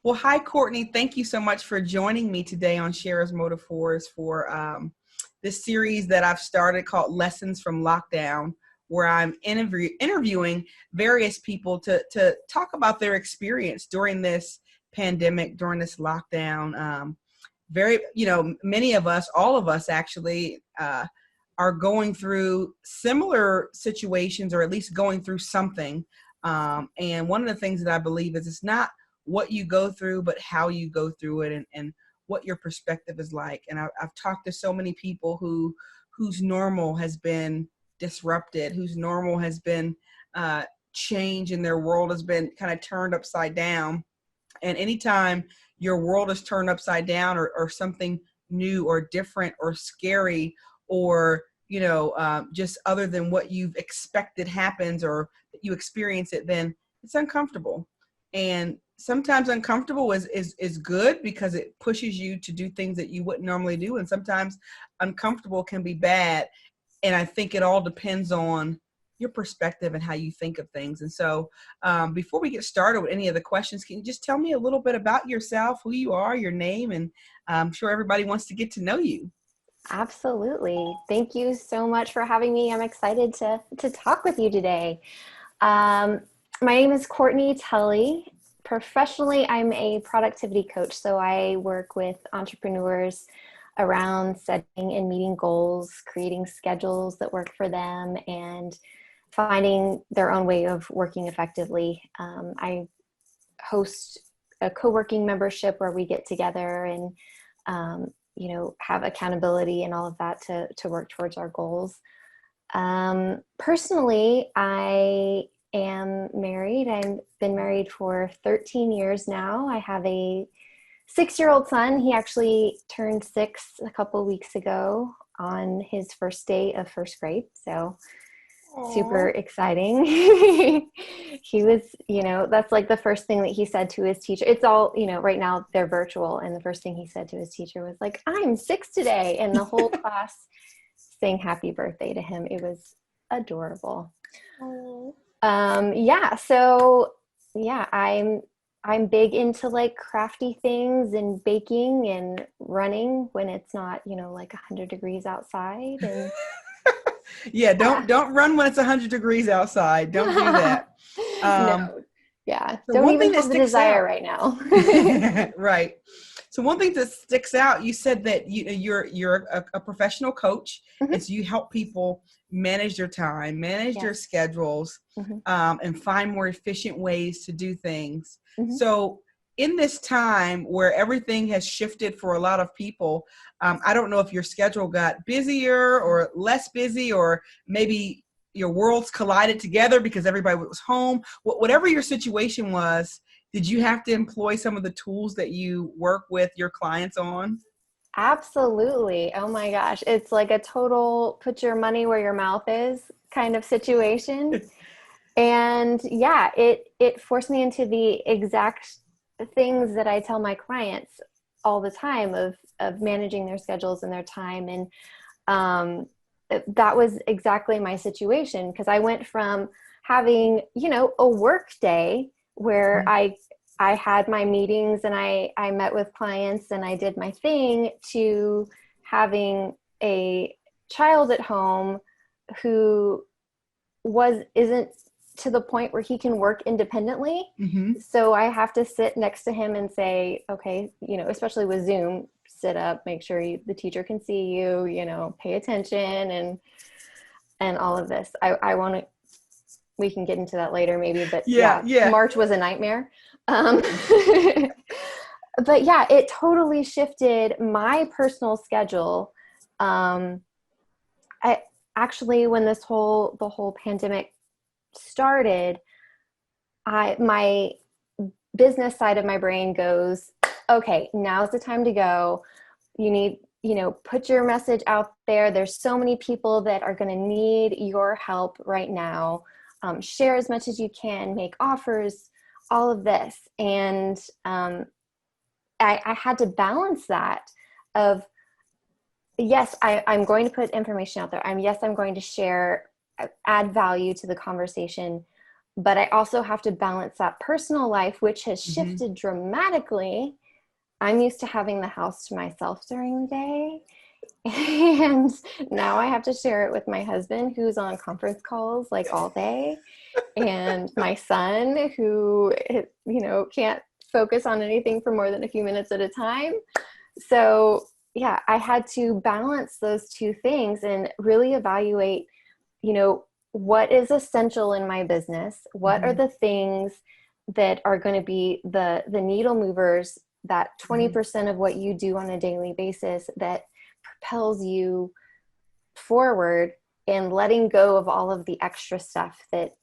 Well, hi, Courtney. Thank you so much for joining me today on Shara's Motive Force for this series that I've started called Lessons from Lockdown, where I'm interviewing various people to talk about their experience during this pandemic, during this lockdown. Many of us, all of us actually, are going through similar situations, or at least going through something. And one of the things that I believe is it's not what you go through, but how you go through it, and what your perspective is like. And I've talked to so many people whose normal has been disrupted, whose normal has been changed, and their world has been kind of turned upside down. And anytime your world is turned upside down, or something new or different or scary, or just other than what you've expected happens, or you experience it, then it's uncomfortable. And sometimes uncomfortable is good, because it pushes you to do things that you wouldn't normally do. And sometimes uncomfortable can be bad. And I think it all depends on your perspective and how you think of things. And so before we get started with any of the questions, can you just tell me a little bit about yourself, who you are, your name, and I'm sure everybody wants to get to know you. Absolutely. Thank you so much for having me. I'm excited to talk with you today. My name is Courtney Tully. Professionally, I'm a productivity coach. So I work with entrepreneurs around setting and meeting goals, creating schedules that work for them, and finding their own way of working effectively. I host a co-working membership where we get together and have accountability and all of that to work towards our goals. Personally, I am married. I've been married for 13 years now. I have a 6-year-old son. He actually turned 6 a couple of weeks ago on his first day of first grade. So Aww. Super exciting. He was, that's like the first thing that he said to his teacher. It's all, right now they're virtual. And the first thing he said to his teacher was like, "I'm 6 today." And the whole class sang happy birthday to him. It was adorable. Aww. I'm big into like crafty things and baking and running when it's not, like 100 degrees outside. And yeah, don't run when it's 100 degrees outside. Don't do that. No. Yeah. So don't even have the desire right now. Right. So one thing that sticks out, you said that you're a professional coach, mm-hmm. and so you help people manage their time, manage their schedules, mm-hmm. And find more efficient ways to do things. Mm-hmm. So in this time where everything has shifted for a lot of people, I don't know if your schedule got busier or less busy, or maybe your worlds collided together because everybody was home. Whatever your situation was, did you have to employ some of the tools that you work with your clients on? Absolutely. Oh my gosh. It's like a total put your money where your mouth is kind of situation. And yeah, it forced me into the exact things that I tell my clients all the time of managing their schedules and their time. And that was exactly my situation, because I went from having, a work day where mm-hmm. I had my meetings and I met with clients and I did my thing, to having a child at home who isn't to the point where he can work independently. Mm-hmm. So I have to sit next to him and say, okay, especially with Zoom, sit up, make sure the teacher can see you, pay attention and all of this. We can get into that later maybe, but yeah. March was a nightmare. But yeah, it totally shifted my personal schedule. I actually, when the whole pandemic started, my business side of my brain goes, okay, now's the time to go. You need, put your message out there. There's so many people that are going to need your help right now. Share as much as you can, make offers, all of this. And I had to balance that of yes, I'm going to put information out there. I'm going to share, add value to the conversation, but I also have to balance that personal life, which has Mm-hmm. shifted dramatically. I'm used to having the house to myself during the day. And now I have to share it with my husband, who's on conference calls like all day, and my son, who, can't focus on anything for more than a few minutes at a time. So, yeah, I had to balance those two things and really evaluate, what is essential in my business? What are Mm-hmm. the things that are going to be the needle movers, that Mm-hmm. 20% of what you do on a daily basis that propels you forward, and letting go of all of the extra stuff that,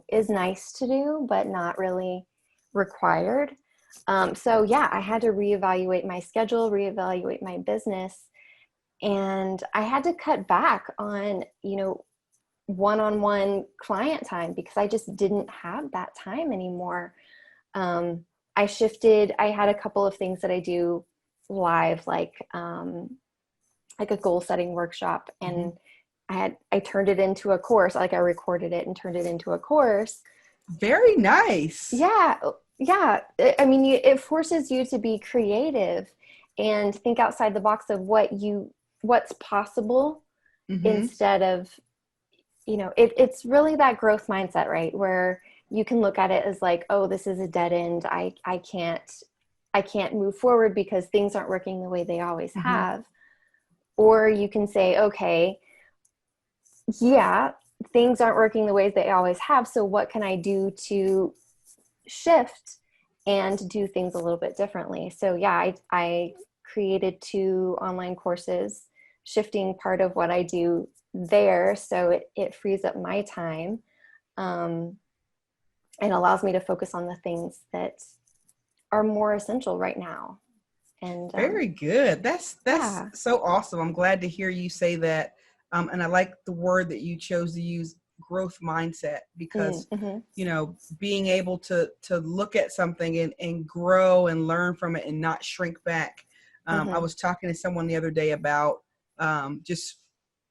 is nice to do, but not really required. So yeah, I had to reevaluate my schedule, reevaluate my business, and I had to cut back on, one-on-one client time because I just didn't have that time anymore. I had a couple of things that I do live, like a goal setting workshop, Mm-hmm. and I turned it into a course. Like I recorded it and turned it into a course. Very nice. Yeah. Yeah. I mean, it forces you to be creative and think outside the box of what's possible, Mm-hmm. instead of, it's really that growth mindset, right? Where you can look at it as like, oh, this is a dead end. I can't move forward because things aren't working the way they always Mm-hmm. have. Or you can say, okay, yeah, things aren't working the ways they always have. So what can I do to shift and do things a little bit differently? So yeah, I created 2 online courses, shifting part of what I do there. So it frees up my time, um, and allows me to focus on the things that are more essential right now. And Very good. That's yeah. so awesome. I'm glad to hear you say that. And I like the word that you chose to use, growth mindset, because Mm-hmm. being able to look at something and grow and learn from it and not shrink back. I Mm-hmm. was talking to someone the other day about just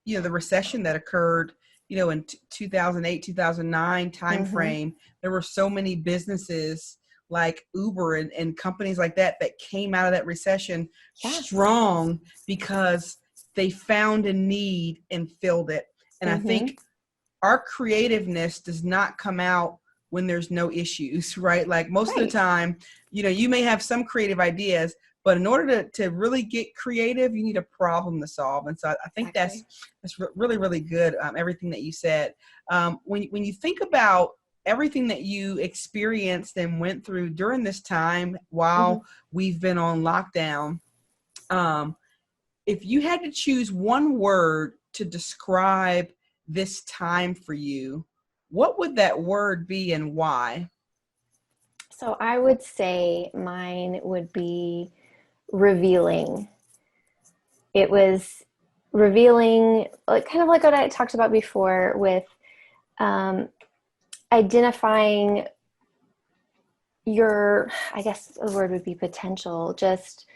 the recession that occurred in 2008 2009 Mm-hmm. timeframe. There were so many businesses like Uber and companies like that came out of that recession Yes. strong because they found a need and filled it. And I Mm-hmm. think our creativeness does not come out when there's no issues, right? Like most of the Right. time, you may have some creative ideas, but in order to really get creative, you need a problem to solve. And so I think Exactly. that's really, really good, everything that you said. When you think about everything that you experienced and went through during this time Mm-hmm. while we've been on lockdown, um, if you had to choose one word to describe this time for you, what would that word be and why? So I would say mine would be revealing. It was revealing, like kind of like what I talked about before with, um, identifying your, I guess the word would be potential, just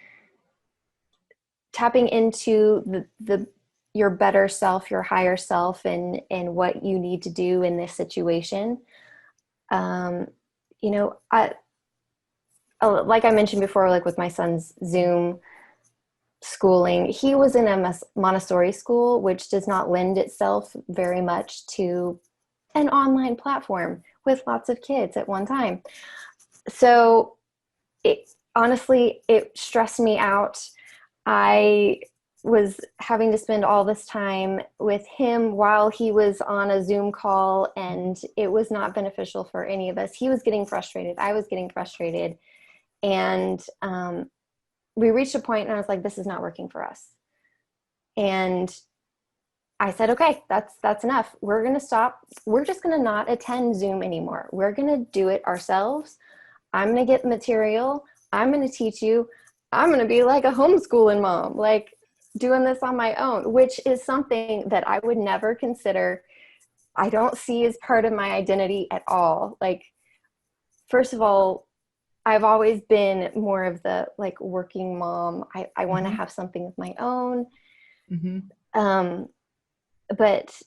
tapping into the your better self, your higher self, and what you need to do in this situation. Um, like I mentioned before, like with my son's Zoom schooling, he was in a Montessori school, which does not lend itself very much to an online platform with lots of kids at one time. So it honestly, it stressed me out. I was having to spend all this time with him while he was on a Zoom call, and it was not beneficial for any of us. He was getting frustrated. I was getting frustrated. And we reached a point and I was like, this is not working for us. And I said, okay, that's enough. We're going to stop. We're just going to not attend Zoom anymore. We're going to do it ourselves. I'm going to get material. I'm going to teach you. I'm going to be like a homeschooling mom, like doing this on my own, which is something that I would never consider. I don't see as part of my identity at all. Like, first of all, I've always been more of the like working mom. I want to Mm-hmm. have something of my own. Mm-hmm. But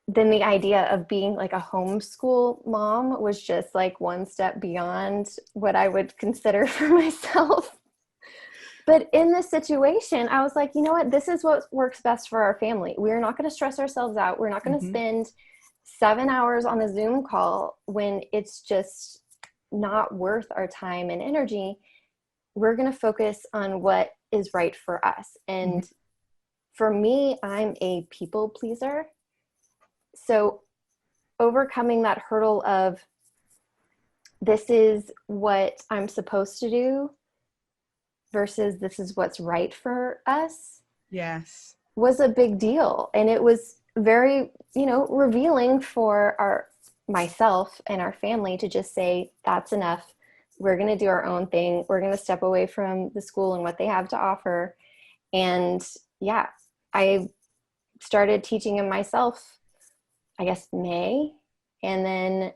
then the idea of being like a homeschool mom was just like one step beyond what I would consider for myself. But in this situation, I was like, you know what? This is what works best for our family. We're not going to stress ourselves out. We're not going to Mm-hmm. spend 7 hours on a Zoom call when it's just not worth our time and energy. We're going to focus on what is right for us. And for me, I'm a people pleaser. So overcoming that hurdle of this is what I'm supposed to do versus this is what's right for us. Yes. Was a big deal. And it was very, revealing for myself and our family to just say, that's enough. We're going to do our own thing. We're going to step away from the school and what they have to offer. And yeah, I started teaching him myself, I guess May. And then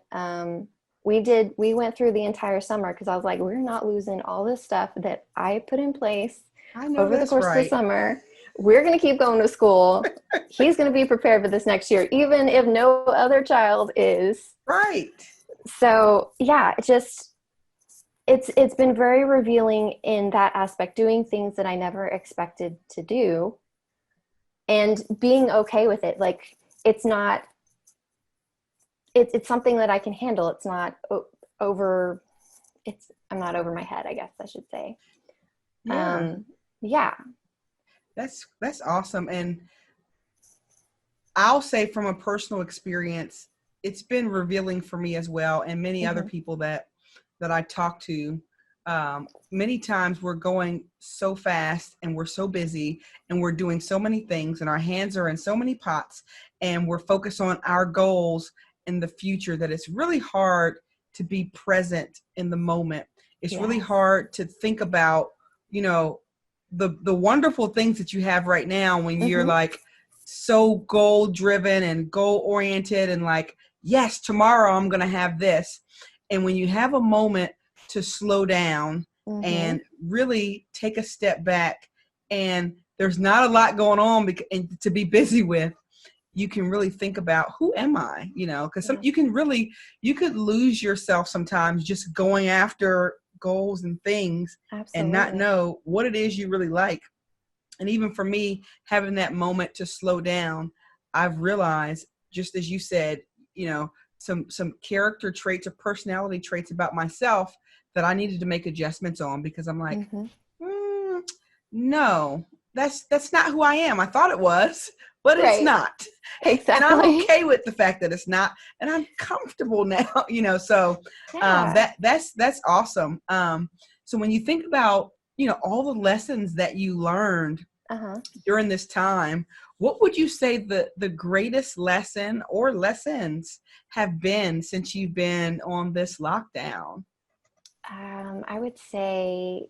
we went through the entire summer because I was like, we're not losing all this stuff that I put in place over the course of the summer. We're going to keep going to school. He's going to be prepared for this next year, even if no other child is. Right. So yeah, it's been very revealing in that aspect, doing things that I never expected to do and being okay with it. Like it's something that I can handle. It's not I'm not over my head, I guess I should say. Yeah. Yeah. That's awesome. And I'll say from a personal experience, it's been revealing for me as well. And many other people that I talk to, many times we're going so fast and we're so busy and we're doing so many things and our hands are in so many pots and we're focused on our goals in the future that it's really hard to be present in the moment. It's really hard to think about, the wonderful things that you have right now when you're like so goal driven and goal oriented and like, yes, tomorrow I'm going to have this. And when you have a moment to slow down and really take a step back and there's not a lot going on to be busy with, you can really think about who am I, because you could lose yourself sometimes just going after goals and things. Absolutely. And not know what it is you really like. And even for me, having that moment to slow down, I've realized, just as you said, some character traits or personality traits about myself that I needed to make adjustments on because I'm like, no, that's not who I am. I thought it was, but it's not. Exactly. And I'm okay with the fact that it's not, and I'm comfortable now, so that's awesome. So when you think about, all the lessons that you learned during this time, what would you say the greatest lesson or lessons have been since you've been on this lockdown? I would say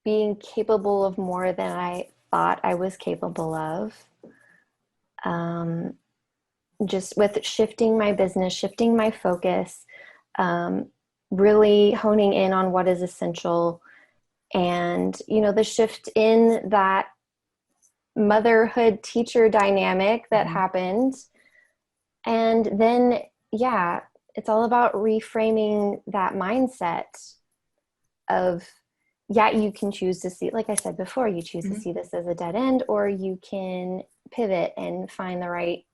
being capable of more than I thought I was capable of. Just with shifting my business, shifting my focus, really honing in on what is essential. And, the shift in that motherhood teacher dynamic that happened. And then, it's all about reframing that mindset of, you can choose to see, like I said before, you choose to see this as a dead end, or you can pivot and find the right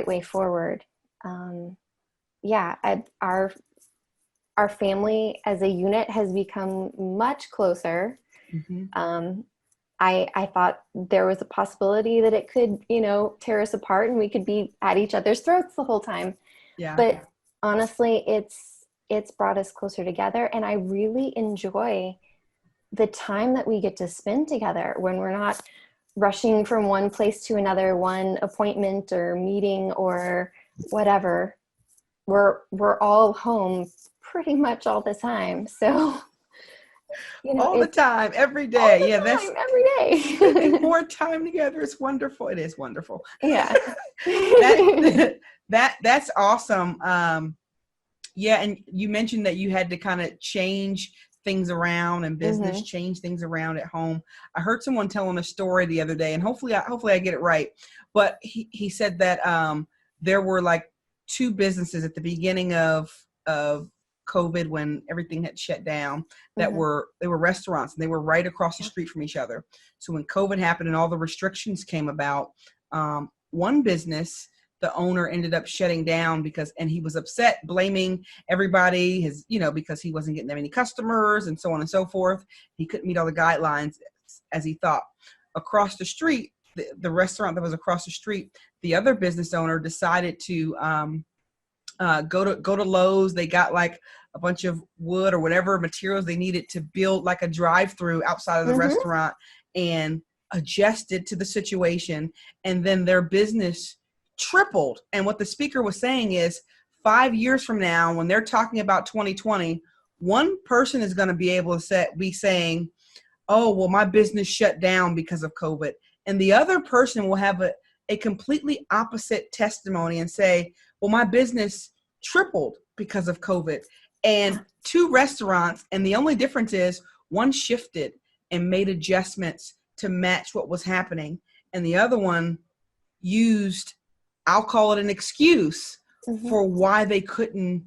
way forward. Our family as a unit has become much closer. I thought there was a possibility that it could, tear us apart and we could be at each other's throats the whole time. But honestly, it's brought us closer together. And I really enjoy the time that we get to spend together when we're not rushing from one place to another, one appointment or meeting or whatever. We're all home pretty much all the time. So, all the time, every day. Every day. Spending more time together is wonderful. It is wonderful. Yeah. That's awesome. And you mentioned that you had to kind of change things around and business, change things around at home. I heard someone telling a story the other day, and hopefully I get it right. But he said that there were like two businesses at the beginning of COVID, when everything had shut down, that they were restaurants, and they were right across the street from each other. So when COVID happened and all the restrictions came about, one business, the owner ended up shutting down and he was upset, blaming everybody, because he wasn't getting that many customers and so on and so forth. He couldn't meet all the guidelines as he thought. Across the street, the restaurant that was across the street, the other business owner decided to go to Lowe's. They got like a bunch of wood or whatever materials they needed to build like a drive-through outside of the restaurant, and adjusted to the situation. And then their business tripled. And what the speaker was saying is 5 years from now, when they're talking about 2020, one person is going to be able to be saying, oh, well, my business shut down because of COVID. And the other person will have a completely opposite testimony and say, well, my business tripled because of COVID. And two restaurants, and the only difference is one shifted and made adjustments to match what was happening. And the other one used, I'll call it an excuse for why they couldn't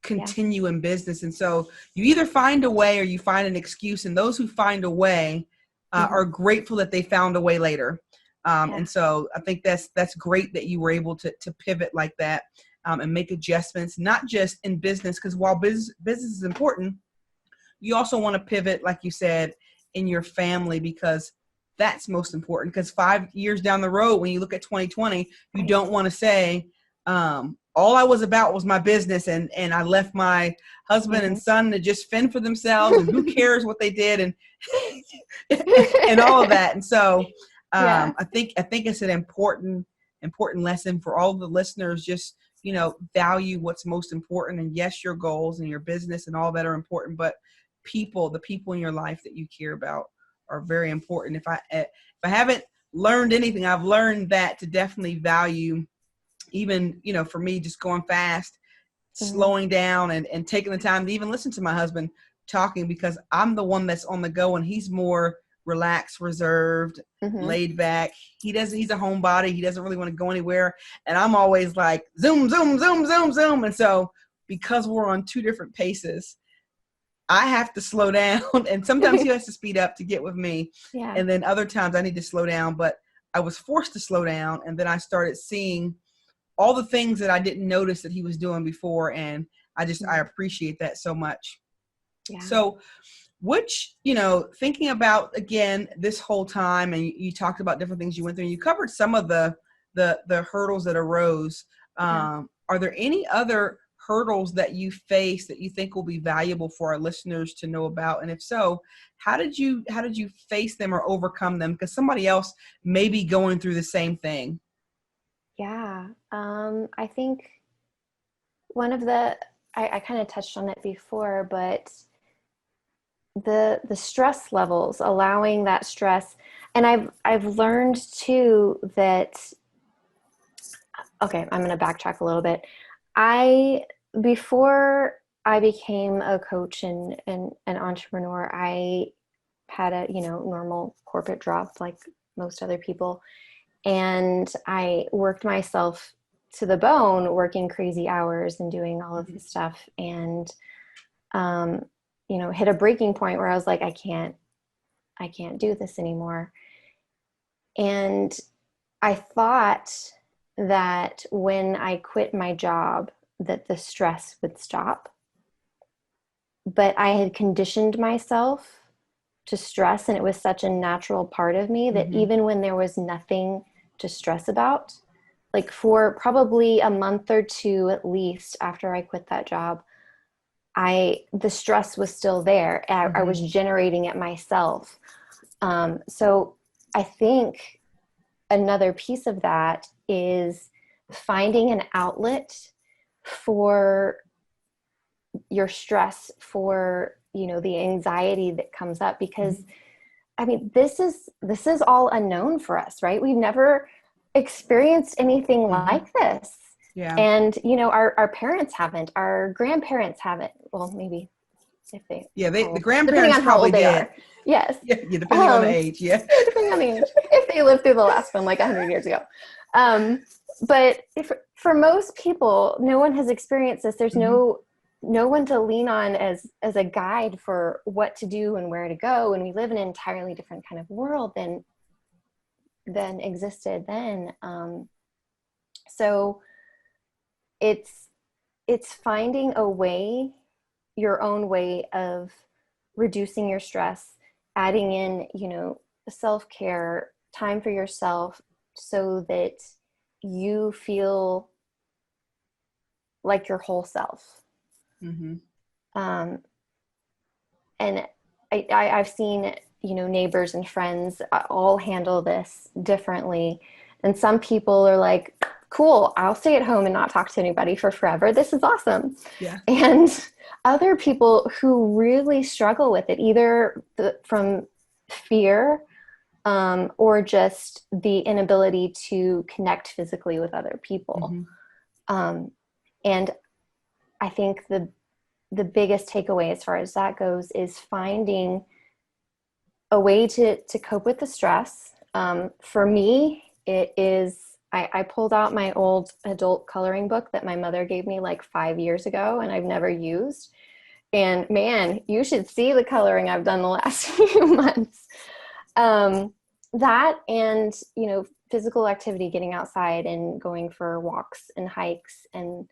continue in business. And so you either find a way or you find an excuse. And those who find a way are grateful that they found a way later. And so I think that's great that you were able to pivot like that and make adjustments, not just in business, because while business is important, you also want to pivot, like you said, in your family, because that's most important. Because 5 years down the road, when you look at 2020, you don't want to say, all I was about was my business, and I left my husband and son to just fend for themselves, and who cares what they did, and and all of that. And so I think it's an important lesson for all the listeners. Just, value what's most important. And yes, your goals and your business and all that are important, but the people in your life that you care about are very important. If I haven't learned anything, I've learned that to definitely value, even, for me, just going fast, slowing down and taking the time to even listen to my husband talking, because I'm the one that's on the go and he's more relaxed, reserved, laid back. He's a homebody. He doesn't really want to go anywhere. And I'm always like, zoom, zoom, zoom, zoom, zoom. And so because we're on two different paces, I have to slow down, and sometimes he has to speed up to get with me. Yeah. And then other times I need to slow down, but I was forced to slow down. And then I started seeing all the things that I didn't notice that he was doing before. And I appreciate that so much. Yeah. So thinking about, again, this whole time, and you talked about different things you went through, and you covered some of the hurdles that arose. Are there any other hurdles that you face that you think will be valuable for our listeners to know about? And if so, how did you face them or overcome them? Because somebody else may be going through the same thing. Yeah. I think one of I kind of touched on it before, but the stress levels, allowing that stress. And I've learned too that, okay, I'm going to backtrack a little bit. Before I became a coach and an entrepreneur, I had a, normal corporate job like most other people. And I worked myself to the bone, working crazy hours and doing all of this stuff. And, hit a breaking point where I was like, I can't do this anymore. And I thought that when I quit my job, that the stress would stop. But I had conditioned myself to stress, and it was such a natural part of me that even when there was nothing to stress about, like for probably a month or two at least after I quit that job, the stress was still there. I was generating it myself. So I think another piece of that is finding an outlet for your stress, for, the anxiety that comes up, because I mean, this is all unknown for us, right? We've never experienced anything like this. Yeah. And, our parents haven't, our grandparents haven't. Well, maybe Yeah, the depending grandparents on how probably old they did. are. Yes. Yeah, depending on the age. Yeah. Depending on the age. If they lived through the last one like 100 years ago. But for most people, no one has experienced this. There's no one to lean on as a guide for what to do and where to go. And we live in an entirely different kind of world than existed then. So it's finding a way, your own way of reducing your stress, adding in, self-care, time for yourself, so that you feel like your whole self. And I've seen, neighbors and friends all handle this differently. And some people are like, cool, I'll stay at home and not talk to anybody for forever. This is awesome. Yeah. And other people who really struggle with it, either from fear or just the inability to connect physically with other people. And I think the biggest takeaway as far as that goes is finding a way to cope with the stress. For me, it is, I pulled out my old adult coloring book that my mother gave me like 5 years ago and I've never used. And man, you should see the coloring I've done the last few months. That and, physical activity, getting outside and going for walks and hikes and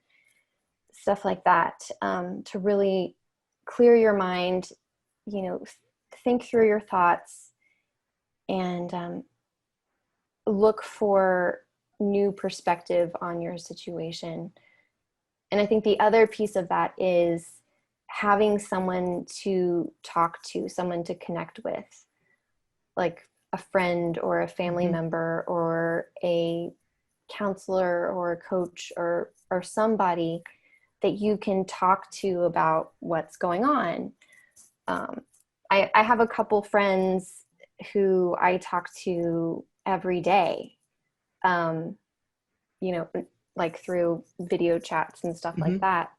stuff like that, to really clear your mind, think through your thoughts and look for new perspective on your situation. And I think the other piece of that is having someone to talk to, someone to connect with, like a friend or a family member or a counselor or a coach or somebody that you can talk to about what's going on. I have a couple friends who I talk to every day, like through video chats and stuff like that.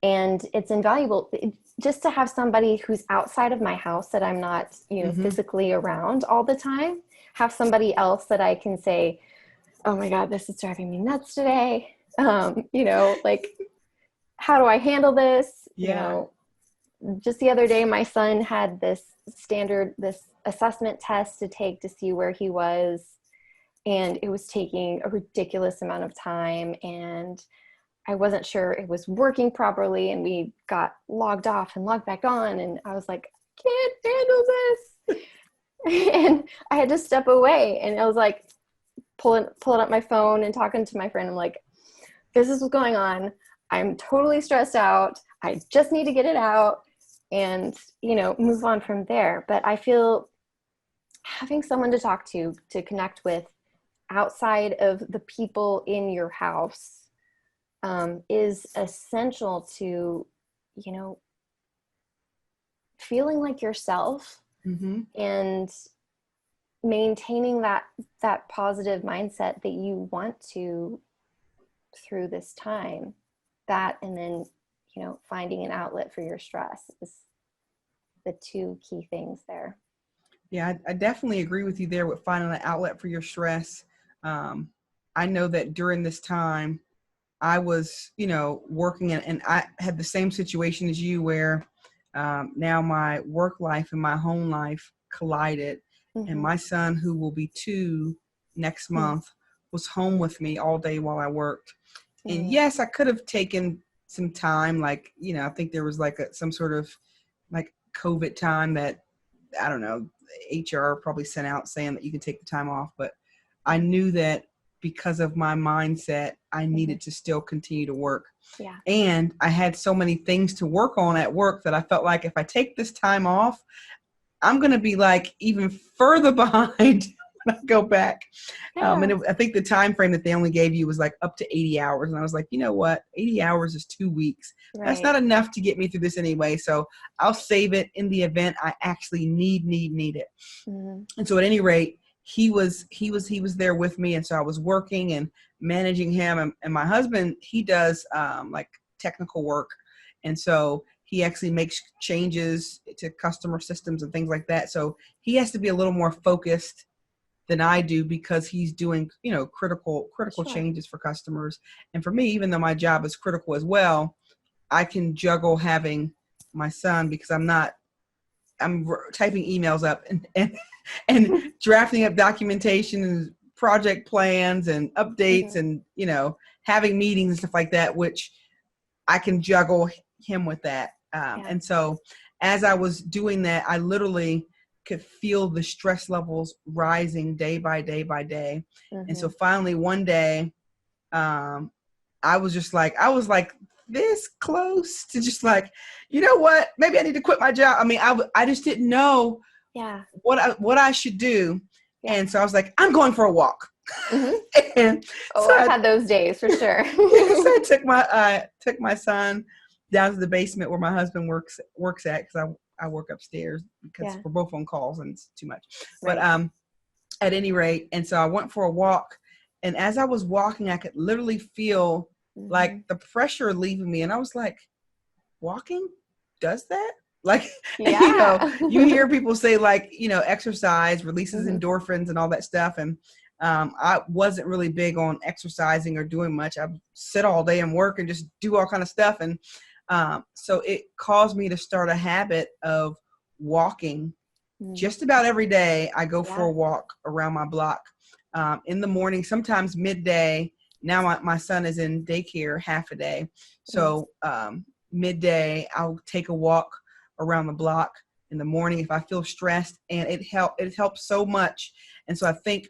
And it's invaluable just to have somebody who's outside of my house that I'm not, physically around all the time, have somebody else that I can say, oh my God, this is driving me nuts today. Like, how do I handle this? Yeah. Just the other day, my son had this assessment test to take to see where he was. And it was taking a ridiculous amount of time. And I wasn't sure it was working properly. And we got logged off and logged back on. And I was like, I can't handle this. And I had to step away. And I was like, pulling up my phone and talking to my friend. I'm like, this is what's going on. I'm totally stressed out. I just need to get it out and, move on from there. But I feel having someone to talk to connect with outside of the people in your house is essential to, feeling like yourself and maintaining that positive mindset that you want to through this time. That and then, finding an outlet for your stress is the two key things there. Yeah, I definitely agree with you there with finding an outlet for your stress. I know that during this time I was, working and I had the same situation as you where now my work life and my home life collided. And my son, who will be 2 next month, was home with me all day while I worked. And yes, I could have taken some time, like, I think there was like some sort of like COVID time that, I don't know, HR probably sent out saying that you can take the time off. But I knew that because of my mindset, I needed to still continue to work. Yeah. And I had so many things to work on at work that I felt like if I take this time off, I'm going to be like even further behind when I go back. Yeah. I think the time frame that they only gave you was like up to 80 hours. And I was like, you know what? 80 hours is 2 weeks. Right. That's not enough to get me through this anyway. So I'll save it in the event I actually need it. And so at any rate, he was there with me. And so I was working and managing him. And my husband, he does like technical work. And so he actually makes changes to customer systems and things like that. So he has to be a little more focused than I do because he's doing, critical Sure. changes for customers. And for me, even though my job is critical as well, I can juggle having my son because I'm typing emails up and drafting up documentation and project plans and updates and, having meetings and stuff like that, which I can juggle him with that. And so as I was doing that, I literally could feel the stress levels rising day by day by day. And so finally one day, I was like this close to just like, you know what, maybe I need to quit my job. I mean, I just didn't know what I should do. Yeah. And so I was like, I'm going for a walk. And so I've had those days for sure. So I took my son down to the basement where my husband works at, because I work upstairs because we're both on calls and it's too much. Right. But at any rate, and so I went for a walk, and as I was walking, I could literally feel like the pressure leaving me, and I was like, walking does that? Like, you hear people say like, exercise releases endorphins and all that stuff, and I wasn't really big on exercising or doing much. I sit all day and work and just do all kind of stuff. And so it caused me to start a habit of walking just about every day. I go for a walk around my block in the morning, sometimes midday. Now my son is in daycare half a day. So midday, I'll take a walk around the block in the morning if I feel stressed, and it helps so much. And so I think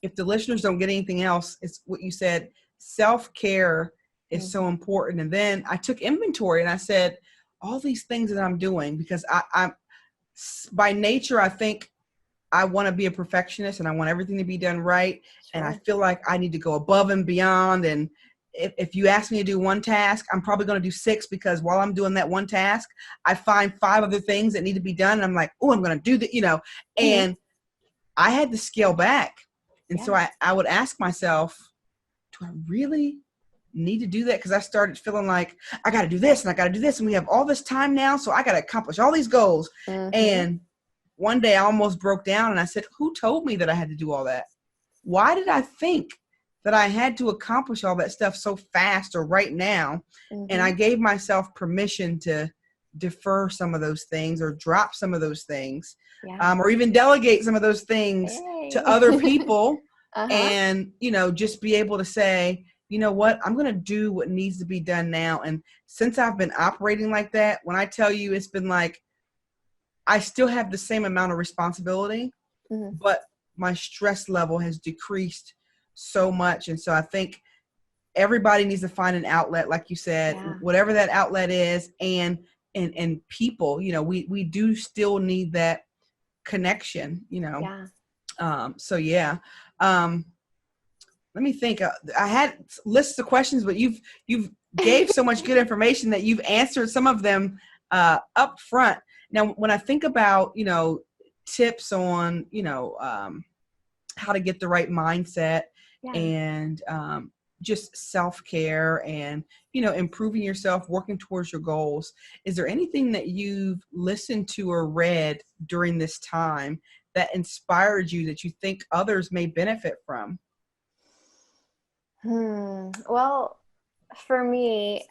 if the listeners don't get anything else, it's what you said, self-care is so important. And then I took inventory and I said, all these things that I'm doing, because I'm by nature, I think I want to be a perfectionist and I want everything to be done right. Sure. And I feel like I need to go above and beyond. And if you ask me to do one task, I'm probably going to do 6, because while I'm doing that one task, I find 5 other things that need to be done. And I'm like, oh, I'm going to do that, and I had to scale back. And so I would ask myself, do I really need to do that? Because I started feeling like I got to do this and I got to do this. And we have all this time now, so I got to accomplish all these goals. And one day I almost broke down and I said, who told me that I had to do all that? Why did I think that I had to accomplish all that stuff so fast or right now? And I gave myself permission to defer some of those things or drop some of those things, or even delegate some of those things to other people. And, just be able to say, you know what, I'm going to do what needs to be done now. And since I've been operating like that, when I tell you, it's been like, I still have the same amount of responsibility, but my stress level has decreased so much. And so I think everybody needs to find an outlet, like you said, whatever that outlet is. And people, we do still need that connection, let me think. I had lists of questions, but you've gave so much good information that you've answered some of them up front. Now, when I think about, tips on, how to get the right mindset and just self-care and, improving yourself, working towards your goals, is there anything that you've listened to or read during this time that inspired you that you think others may benefit from? Well, for me,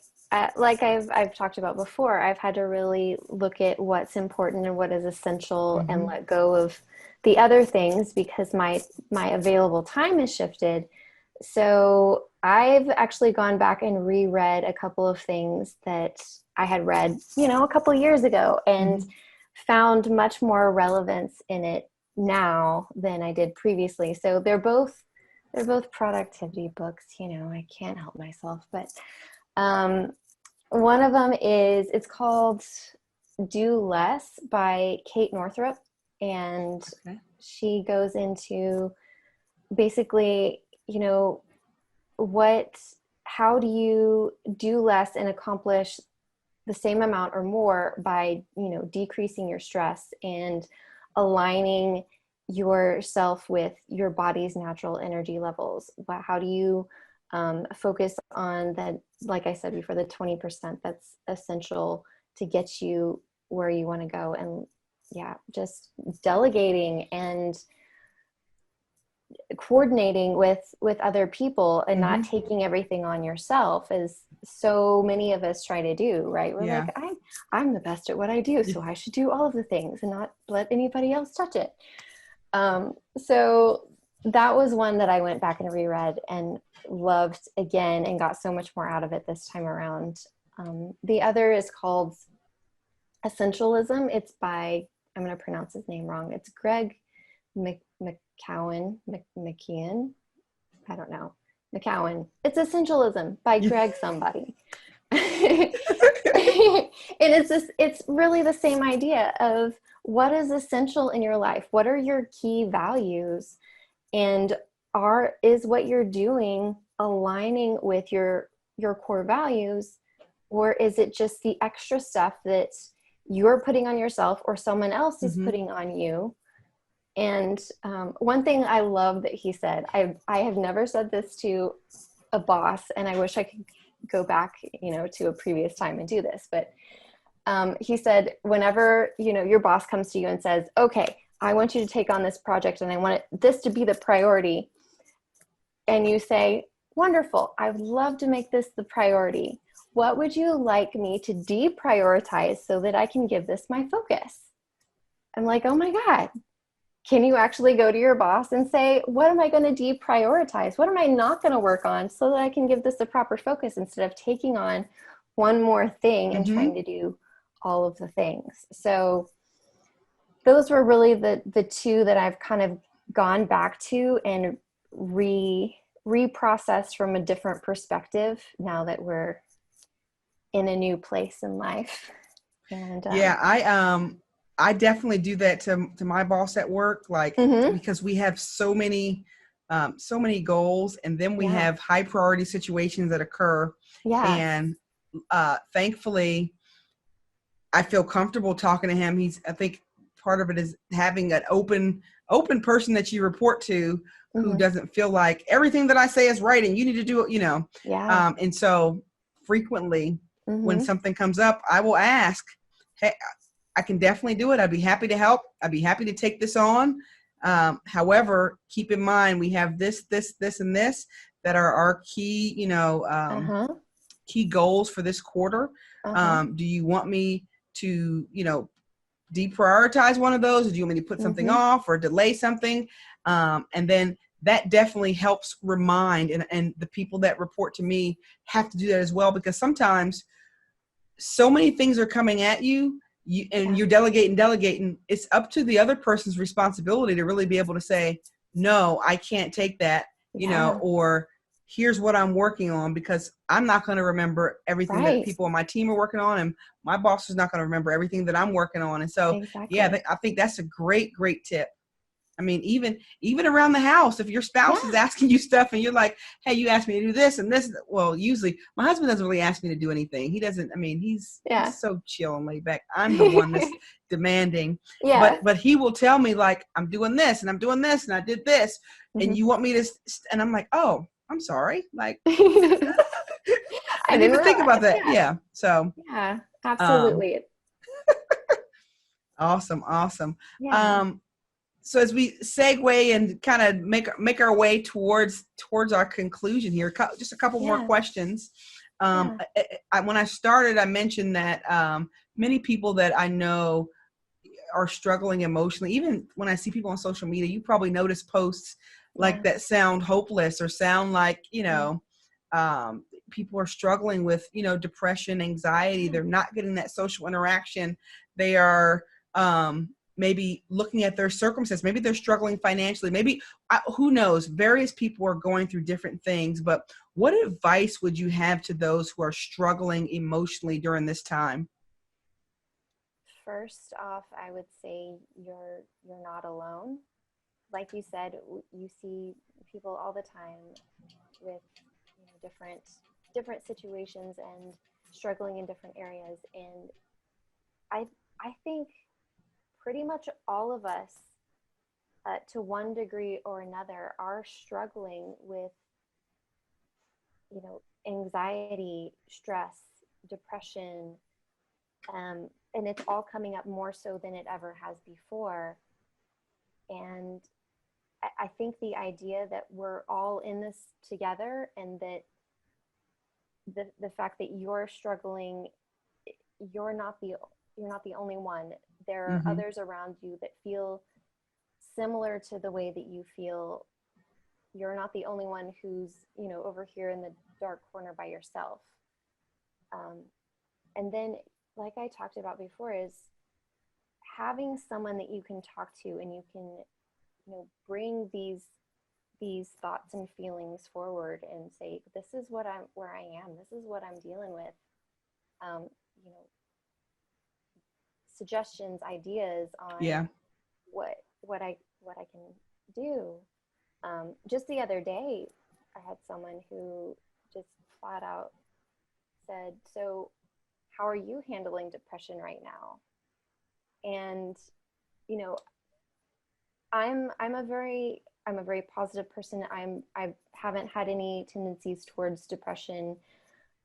like I've talked about before, I've had to really look at what's important and what is essential and let go of the other things because my available time has shifted. So I've actually gone back and reread a couple of things that I had read, a couple of years ago and found much more relevance in it now than I did previously. So they're both productivity books, I can't help myself, but one of them it's called Do Less by Kate Northrup. And she goes into basically, how do you do less and accomplish the same amount or more by, decreasing your stress and aligning yourself with your body's natural energy levels. How do you focus on that, like I said before, the 20% that's essential to get you where you want to go. And yeah, just delegating and coordinating with other people and not taking everything on yourself, as so many of us try to do, right? We're like, I'm the best at what I do, so I should do all of the things and not let anybody else touch it. So that was one that I went back and reread and loved again and got so much more out of it this time around. The other is called Essentialism. It's by, I'm going to pronounce his name wrong. It's Greg McKeown. I don't know. McKeown. It's Essentialism by Greg somebody. And it's really the same idea of what is essential in your life. What are your key values? And is what you're doing aligning with your core values? Or is it just the extra stuff that you're putting on yourself or someone else is putting on you? And one thing I love that he said, I have never said this to a boss, and I wish I could go back, to a previous time and do this. But he said, whenever, your boss comes to you and says, okay, I want you to take on this project and I want this to be the priority. And you say, wonderful, I would love to make this the priority. What would you like me to deprioritize so that I can give this my focus? I'm like, oh my God. Can you actually go to your boss and say, what am I going to deprioritize? What am I not going to work on so that I can give this the proper focus instead of taking on one more thing and trying to do all of the things? So those were really the two that I've kind of gone back to and reprocessed from a different perspective now that we're in a new place in life. And I definitely do that to my boss at work, like because we have so many goals, and then we have high priority situations that occur. And thankfully, I feel comfortable talking to him. I think part of it is having an open person that you report to who doesn't feel like everything that I say is right and you need to do it, and so frequently when something comes up, I will ask, hey, I can definitely do it. I'd be happy to help. I'd be happy to take this on. However, keep in mind, we have this, and this that are our key, key goals for this quarter. Do you want me to, deprioritize one of those? Or do you want me to put something off or delay something? And then that definitely helps remind, and the people that report to me have to do that as well, because sometimes so many things are coming at you, you're delegating. It's up to the other person's responsibility to really be able to say, no, I can't take that, or here's what I'm working on, because I'm not going to remember everything that people on my team are working on, and my boss is not going to remember everything that I'm working on. And so, I think that's a great tip. I mean, even around the house, if your spouse is asking you stuff and you're like, hey, you asked me to do this and this. Well, usually my husband doesn't really ask me to do anything. He doesn't. I mean, he's so chill and laid back. I'm the one that's demanding. But he will tell me, like, I'm doing this and I'm doing this and I did this. And you want me to, and I'm like, oh, I'm sorry. Like, I didn't even think about that. Yeah. So. Yeah, absolutely. Awesome. Yeah. So as we segue and kind of make our way towards our conclusion here, just a couple more questions. When I started, I mentioned that many people that I know are struggling emotionally. Even when I see people on social media, you probably notice posts like that sound hopeless or sound like, people are struggling with, depression, anxiety. They're not getting that social interaction. They are maybe looking at their circumstances. Maybe they're struggling financially. Maybe, who knows? Various people are going through different things. But what advice would you have to those who are struggling emotionally during this time? First off, I would say you're not alone. Like you said, you see people all the time with different situations and struggling in different areas. And I think pretty much all of us, to one degree or another, are struggling with, anxiety, stress, depression, And it's all coming up more so than it ever has before. And I think the idea that we're all in this together, and that the fact that you're struggling, you're not the only one. There are others around you that feel similar to the way that you feel. You're not the only one who's, over here in the dark corner by yourself. And then, like I talked about before, is having someone that you can talk to, and you can, bring these thoughts and feelings forward and say, this is where I am. This is what I'm dealing with. Suggestions, ideas on what I can do. Just the other day, I had someone who just flat out said, so how are you handling depression right now? And, I'm a very positive person. I haven't had any tendencies towards depression.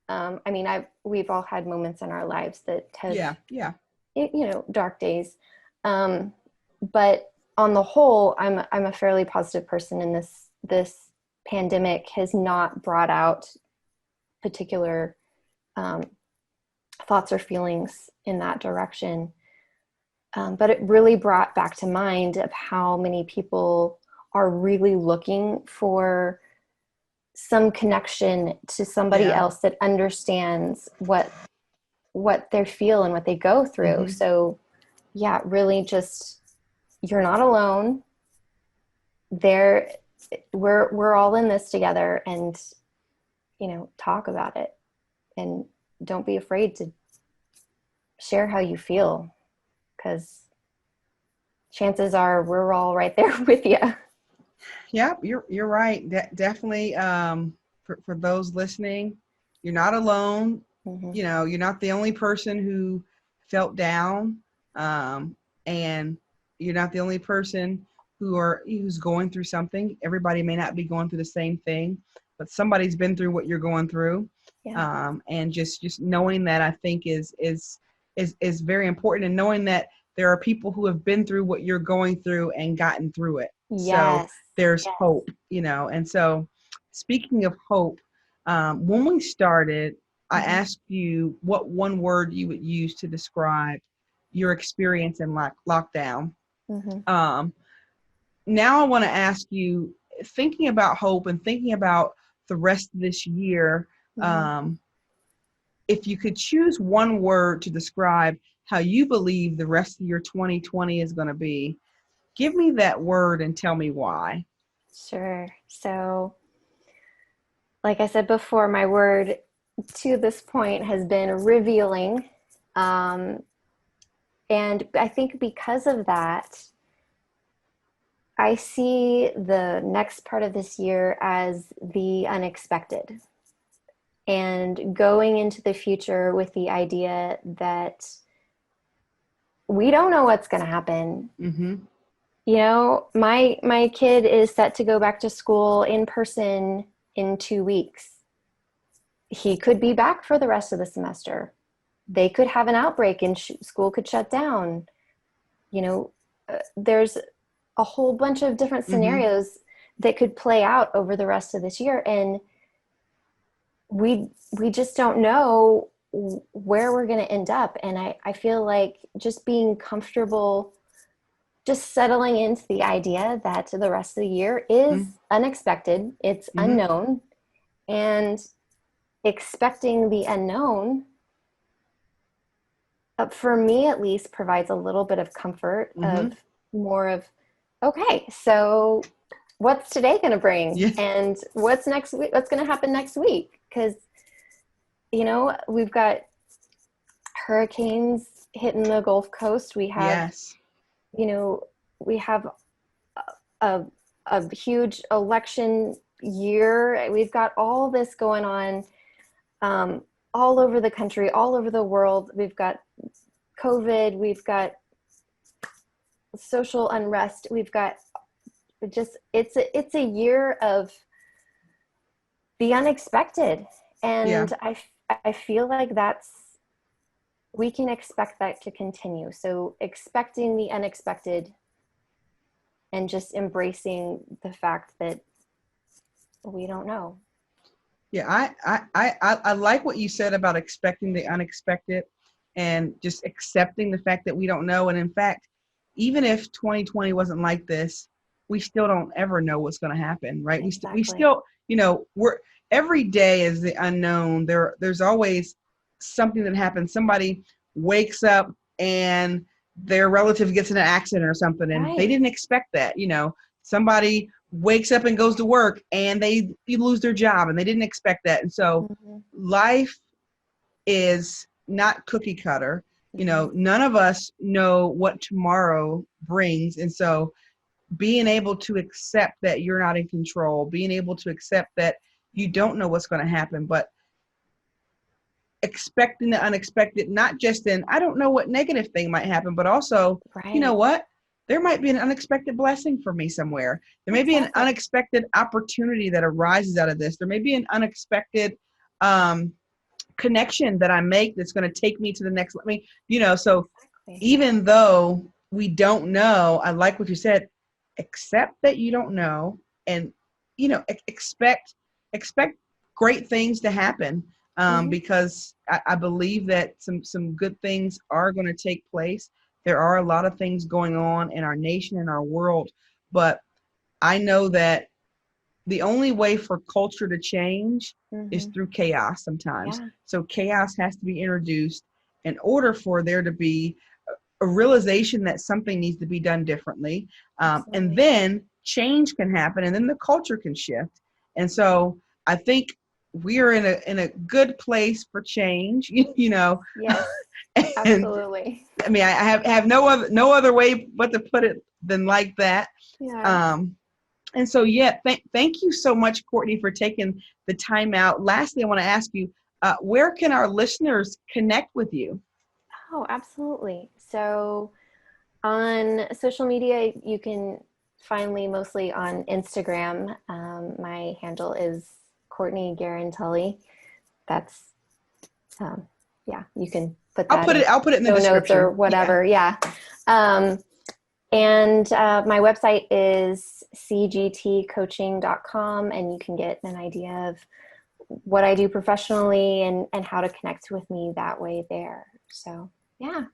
We've all had moments in our lives that have, dark days. But on the whole, I'm a fairly positive person, and this pandemic has not brought out particular thoughts or feelings in that direction. But it really brought back to mind of how many people are really looking for some connection to somebody else that understands what they feel and what they go through. So really just, you're not alone. We're all in this together, and, talk about it, and don't be afraid to share how you feel, because chances are we're all right there with you. Yep, you're right. Definitely. For those listening, you're not alone. You're not the only person who felt down, and you're not the only person who's going through something. Everybody may not be going through the same thing, but somebody's been through what you're going through. And just knowing that, I think is very important, and knowing that there are people who have been through what you're going through and gotten through it. So there's hope, and so speaking of hope, when we started, I asked you what one word you would use to describe your experience in lockdown. Now I want to ask you, thinking about hope and thinking about the rest of this year, if you could choose one word to describe how you believe the rest of your 2020 is going to be, give me that word and tell me why. Sure. So, like I said before, my word to this point has been revealing. And I think because of that, I see the next part of this year as the unexpected, and going into the future with the idea that we don't know what's going to happen. My kid is set to go back to school in person in 2 weeks. He could be back for the rest of the semester. They could have an outbreak and school could shut down. There's a whole bunch of different scenarios that could play out over the rest of this year. And we just don't know where we're going to end up. And I feel like just being comfortable, just settling into the idea that the rest of the year is unexpected, it's unknown, and expecting the unknown, for me at least, provides a little bit of comfort, of more of, okay, so what's today going to bring? And what's next week? What's going to happen next week? Because, we've got hurricanes hitting the Gulf Coast. We have, we have a huge election year. We've got all this going on all over the country, all over the world. We've got COVID. We've got social unrest. We've got it's a year of the unexpected. And I feel like that's we can expect that to continue. So expecting the unexpected and just embracing the fact that we don't know. Yeah, I like what you said about expecting the unexpected and just accepting the fact that we don't know. And in fact, even if 2020 wasn't like this, we still don't ever know what's going to happen, right? Exactly. We still, every day is the unknown. There's always something that happens. Somebody wakes up and their relative gets in an accident or something, and they didn't expect that. Somebody wakes up and goes to work and they lose their job and they didn't expect that. And so life is not cookie cutter. None of us know what tomorrow brings. And so being able to accept that you're not in control, being able to accept that you don't know what's going to happen, but expecting the unexpected, not just in, I don't know what negative thing might happen, but also, you know what? There might be an unexpected blessing for me somewhere. There may be an unexpected opportunity that arises out of this. There may be an unexpected connection that I make that's going to take me to the next. So even though we don't know, I like what you said, accept that you don't know, and, expect great things to happen. Because I believe that some good things are going to take place. There are a lot of things going on in our nation and our world, but I know that the only way for culture to change is through chaos sometimes. So chaos has to be introduced in order for there to be a realization that something needs to be done differently. And then change can happen, and then the culture can shift. And so I think we are in a good place for change, Yes, absolutely. I mean, I have no other way but to put it than like that. Yeah. And so, thank you so much, Courtney, for taking the time out. Lastly, I want to ask you, where can our listeners connect with you? Oh, absolutely. So on social media, you can find me mostly on Instagram. My handle is Courtney Tully. That's, you can put that. I'll put it in the description or whatever. Yeah. And my website is cgtcoaching.com, and you can get an idea of what I do professionally and how to connect with me that way there. So, yeah.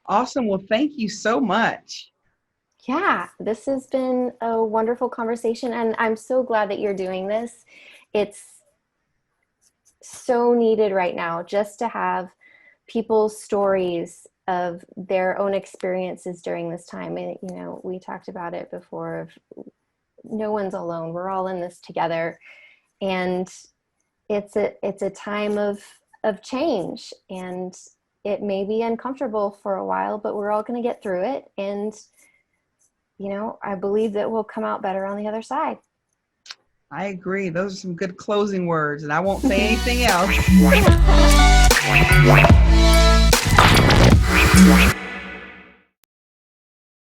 Awesome. Well, thank you so much. Yeah, this has been a wonderful conversation, and I'm so glad that you're doing this. It's so needed right now, just to have people's stories of their own experiences during this time. And, we talked about it before, of no one's alone. We're all in this together. And it's a time of change, and it may be uncomfortable for a while, but we're all going to get through it. And, I believe that we'll come out better on the other side. I agree. Those are some good closing words, and I won't say anything else.